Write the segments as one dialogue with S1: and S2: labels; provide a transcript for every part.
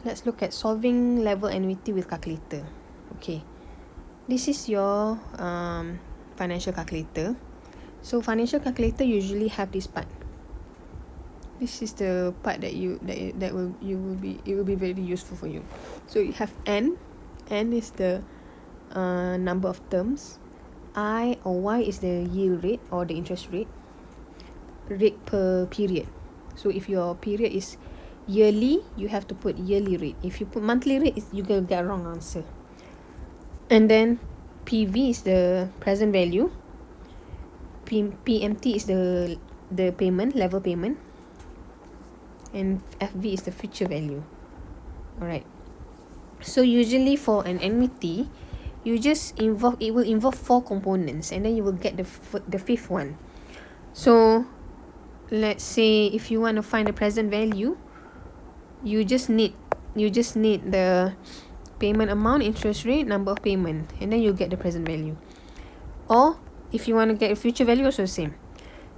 S1: let's look at solving level annuity with calculator. Okay, this is your financial calculator. So financial calculator usually have this part. This is the part that it will be very useful for you. So you have N is the number of terms, I or Y is the yield rate or the interest rate per period. So if your period is yearly, you have to put yearly rate. If you put monthly rate, you will get a wrong answer. And then PV is the present value, PMT is the payment, level payment, and FV is the future value. Alright, so usually for an annuity, it will involve 4 components, and then you will get the fifth one. So let's say if you want to find the present value, you just need the payment amount, interest rate, number of payment, and then you get the present value. Or if you want to get a future value, also the same.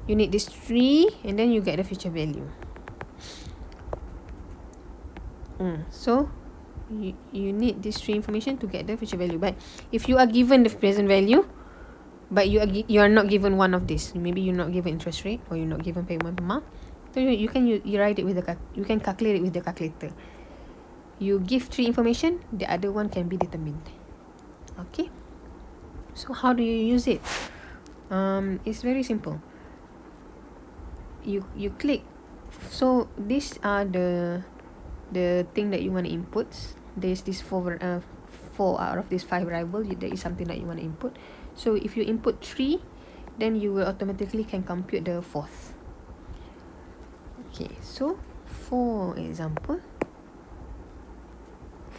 S1: You need this 3, and then you get the future value. So you need this 3 information to get the future value. But if you are given the present value, but you are not given one of this, maybe you're not given interest rate, or you're not given payment amount, so you can write it with you can calculate it with the calculator. You give 3 information, the other one can be determined. Okay, so how do you use it? It's very simple. You click. So these are the thing that you want to input. There's this 4 out of these 5 variable. There is something that you want to input. So if you input 3, then you will automatically can compute the 4th. Okay, so for example,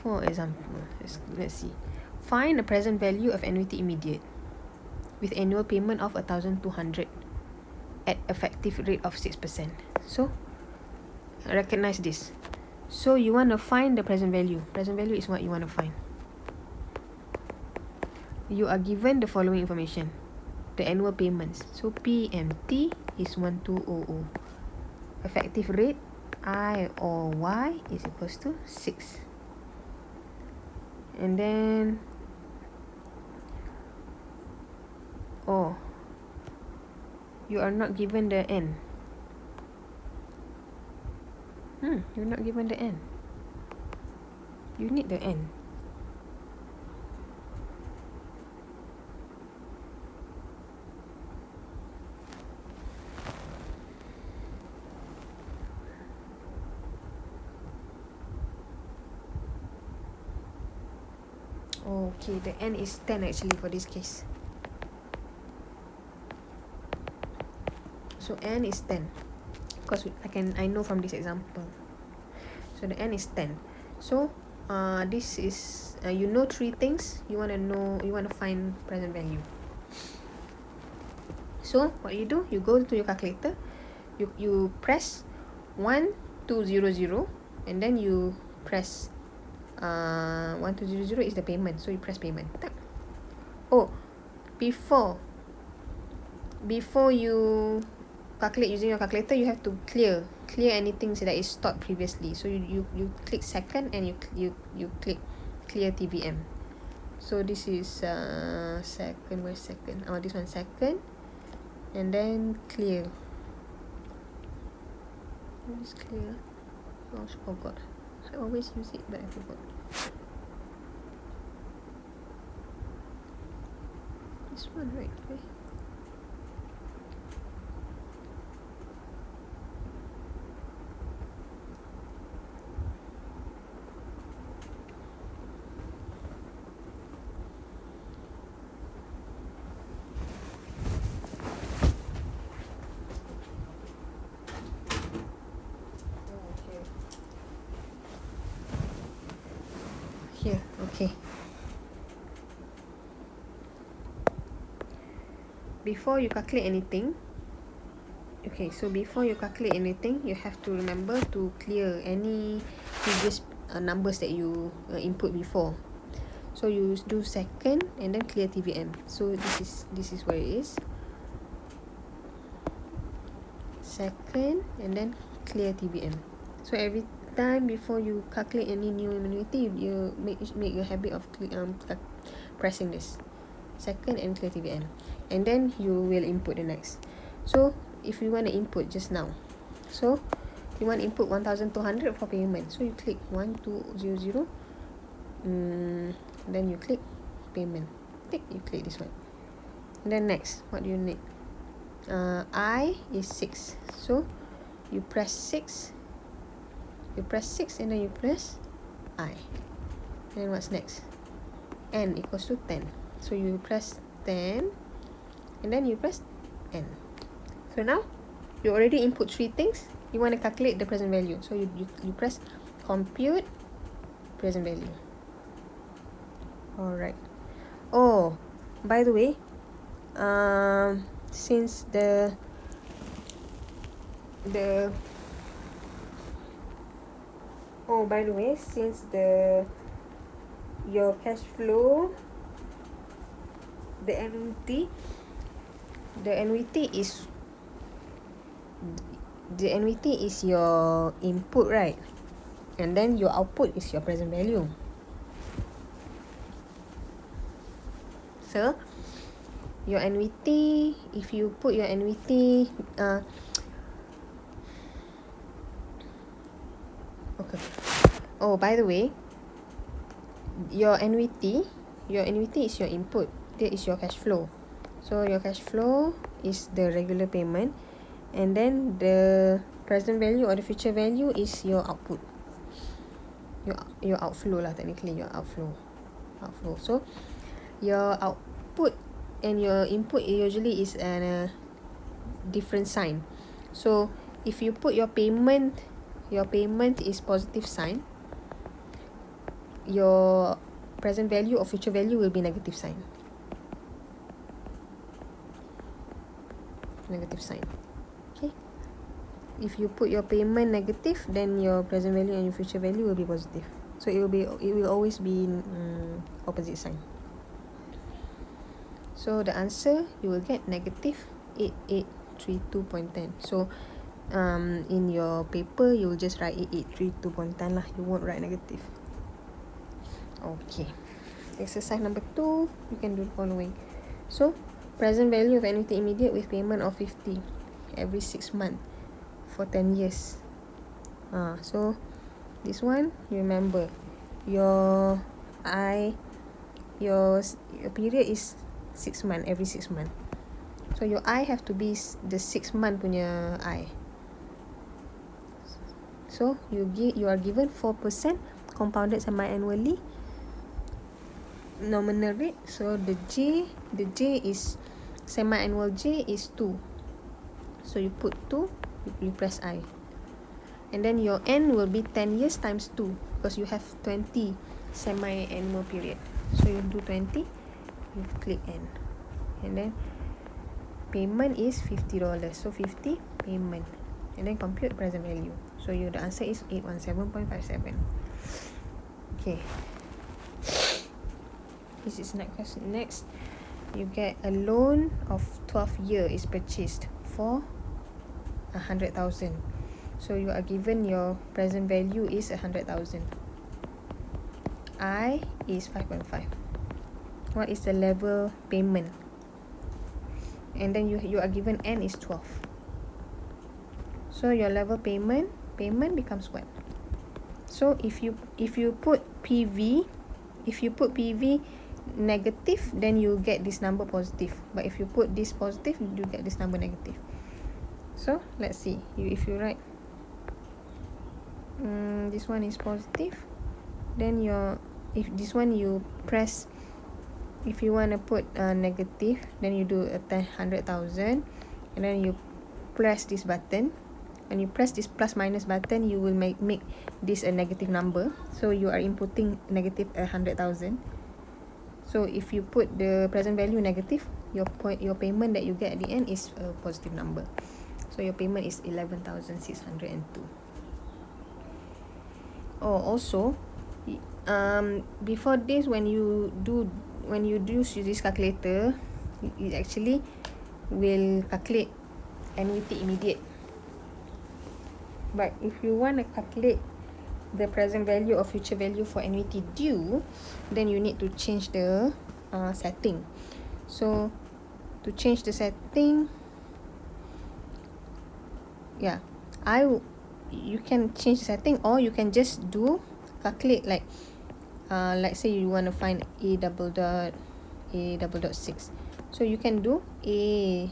S1: let's see. Find the present value of annuity immediate with annual payment of 1,200 at effective rate of 6%. So recognize this. So you want to find the present value. Present value is what you want to find. You are given the following information: the annual payments. So PMT is 1,200. Effective rate, I or Y, is equals to 6. And then you are not given the N. You're not given the N. You need the N. Okay, the N is 10 actually for this case. So N is 10. Because I know from this example. So the N is 10. So this is 3 things you want to find present value. So what you do, you go to your calculator, you press 1200, and then you press 1200 is the payment, so you press payment. Before you calculate using your calculator, you have to clear anything that is stored previously. So you click second, and you click clear TVM. So this is second. Where's second? This one second, and then clear. What is clear? I forgot. I always use it, but I forgot. This one, right? Okay. Here, okay. Before you calculate anything, you have to remember to clear any previous numbers that you input before. So you do second, and then clear TVM. So this is where it is. Second, and then clear TVM. So time before you calculate any new annuity, you make a habit of pressing this second and clear TVN, and then you will input the next. So if you want to input just now, so you want to input 1200 for payment, so you click 1200, then you click payment, you click this one, and then next, what do you need? I is 6, so you press 6, and then you press I, and then what's next? N equals to 10, so you press 10, and then you press N. So now you already input 3 things. You want to calculate the present value, so you press compute present value. Alright. Oh, by the way, since your cash flow, the annuity is your input, right? And then your output is your present value. So your annuity, if you put your annuity, okay. Oh, by the way, your annuity is your input. That is your cash flow. So your cash flow is the regular payment, and then the present value or the future value is your output. Your outflow lah, technically your outflow. So your output and your input usually is a different sign. So if you put your payment is positive sign, your present value or future value will be negative sign. Okay. If you put your payment negative, then your present value and your future value will be positive. So it will always be opposite sign. So the answer, you will get negative 8832.10. So in your paper, you will just write 8832.10 lah. You won't write negative. Okay. Exercise number 2, you can do the following. So present value of annuity immediate with payment of 50 every 6 months for 10 years. So this one, you remember your period is 6 months, every 6 months. So your I have to be the 6 month punya I. So you are given 4% compounded semi-annually nominal rate. So the J is semi-annual J is 2. So you put 2, you press I. And then your N will be 10 years times 2, because you have 20 semi-annual period. So you do 20, you click N. And then payment is $50. So 50 payment. And then compute present value. So the answer is 817.57. Okay. This is next. You get a loan of 12 years is purchased for 100,000. So you are given your present value is 100,000. I is 5.5. What is the level payment? And then you are given N is 12. So your level payment becomes what? So if you put PV negative, then you get this number positive. But if you put this positive, you get this number negative. So let's see. If you write this one is positive, then if this one you press, if you want to put negative, then you do 100,000, and then you press this button. When you press this plus minus button, you will make this a negative number. So you are inputting negative 100,000. So if you put the present value negative, your payment that you get at the end is a positive number. So your payment is 11,602. Oh, also, before this, when you use this calculator, it actually will calculate annuity immediate. But if you want to calculate the present value or future value for annuity due, then you need to change the setting. So to change the setting, yeah, you can change the setting, or you can just calculate like let's say you want to find a double dot 6. So you can do a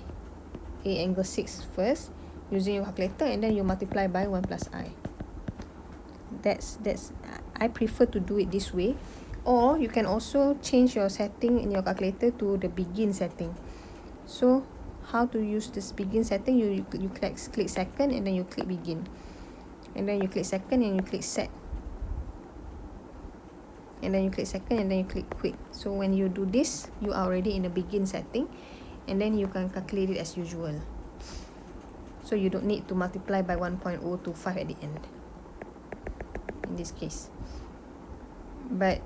S1: angle 6 first using your calculator, and then you multiply by 1 plus I. That's I prefer to do it this way. Or you can also change your setting in your calculator to the begin setting. So how to use this begin setting? You click second, and then you click begin, and then you click second, and you click set, and then you click second, and then you click quick. So when you do this, you are already in the begin setting, and then you can calculate it as usual. So you don't need to multiply by 1.025 at the end in this case. But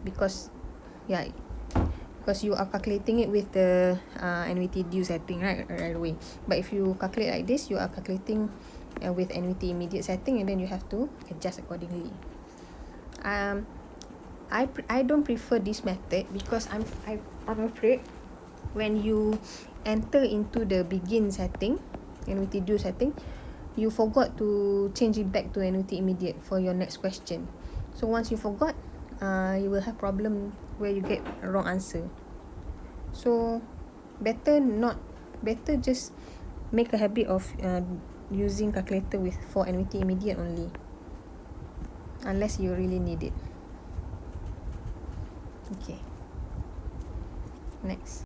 S1: because you are calculating it with the annuity due setting right away. But if you calculate like this, you are calculating with annuity immediate setting, and then you have to adjust accordingly. I don't prefer this method because I'm afraid when you enter into the begin setting, annuity due setting, you forgot to change it back to annuity immediate for your next question. So once you forgot, you will have problem where you get a wrong answer. So better just make a habit of using calculator for annuity immediate only, unless you really need it. Okay, next.